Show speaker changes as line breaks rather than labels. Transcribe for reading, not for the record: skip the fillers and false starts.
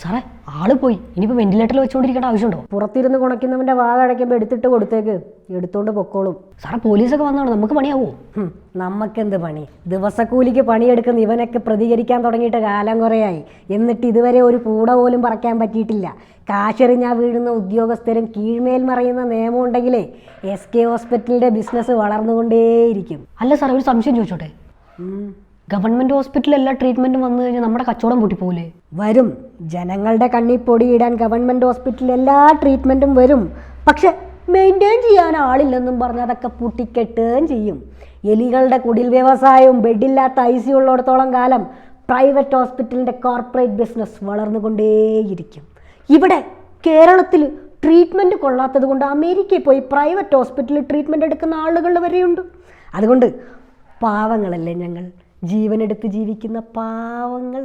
സാറേ ആള് പോയി. ഇനിയിപ്പോൾ വെന്റിലേറ്ററിൽ വെച്ചുകൊണ്ടിരിക്കേണ്ട ആവശ്യമുണ്ടോ?
പുറത്തിരുന്ന് കുണയ്ക്കുന്നവൻ്റെ വാ അടയ്ക്കുമ്പോൾ എടുത്തിട്ട് കൊടുത്തേക്ക്, എടുത്തോണ്ട് പൊക്കോളും.
സാറേ പോലീസൊക്കെ വന്നാണ്, നമുക്ക് പണിയാവോ?
നമ്മക്കെന്ത് പണി? ദിവസക്കൂലിക്ക് പണിയെടുക്കുന്ന ഇവനൊക്കെ പ്രതികരിക്കാൻ തുടങ്ങിയിട്ട് കാലം കുറയായി. എന്നിട്ട് ഇതുവരെ ഒരു കൂട പോലും പറക്കാൻ പറ്റിയിട്ടില്ല. കാശെറിഞ്ഞാൽ വീഴുന്ന ഉദ്യോഗസ്ഥരും കീഴ്മേൽ മറയുന്ന നിയമം ഉണ്ടെങ്കിലേ SK ഹോസ്പിറ്റലിൻ്റെ ബിസിനസ് വളർന്നുകൊണ്ടേയിരിക്കും.
അല്ല സാറേ, ഒരു സംശയം ചോദിച്ചോട്ടെ? ഗവൺമെൻറ് ഹോസ്പിറ്റലിൽ എല്ലാ ട്രീറ്റ്മെൻറ്റും വന്നു കഴിഞ്ഞാൽ നമ്മുടെ കച്ചവടം പൊട്ടിപ്പോകില്ലേ?
വരും. ജനങ്ങളുടെ കണ്ണിൽ പൊടിയിടാൻ ഗവൺമെൻറ് ഹോസ്പിറ്റലിൽ എല്ലാ ട്രീറ്റ്മെൻറ്റും വരും. പക്ഷെ മെയിൻറ്റെയിൻ ചെയ്യാൻ ആളില്ലെന്നും പറഞ്ഞ് അതൊക്കെ പൂട്ടിക്കെട്ടുകയും ചെയ്യും. എലികളുടെ കുടിൽ വ്യവസായവും ബെഡില്ലാത്ത IC ഉള്ളിടത്തോളം കാലം പ്രൈവറ്റ് ഹോസ്പിറ്റലിൻ്റെ കോർപ്പറേറ്റ് ബിസിനസ് വളർന്നുകൊണ്ടേയിരിക്കും. ഇവിടെ കേരളത്തിൽ ട്രീറ്റ്മെൻറ്റ് കൊള്ളാത്തത് കൊണ്ട് അമേരിക്കയിൽ പോയി പ്രൈവറ്റ് ഹോസ്പിറ്റലിൽ ട്രീറ്റ്മെൻറ്റ് എടുക്കുന്ന ആളുകൾ വരെയുണ്ട്. അതുകൊണ്ട് പാവങ്ങളല്ലേ ഞങ്ങൾ, ജീവനെടുത്ത് ജീവിക്കുന്ന പാവങ്ങൾ.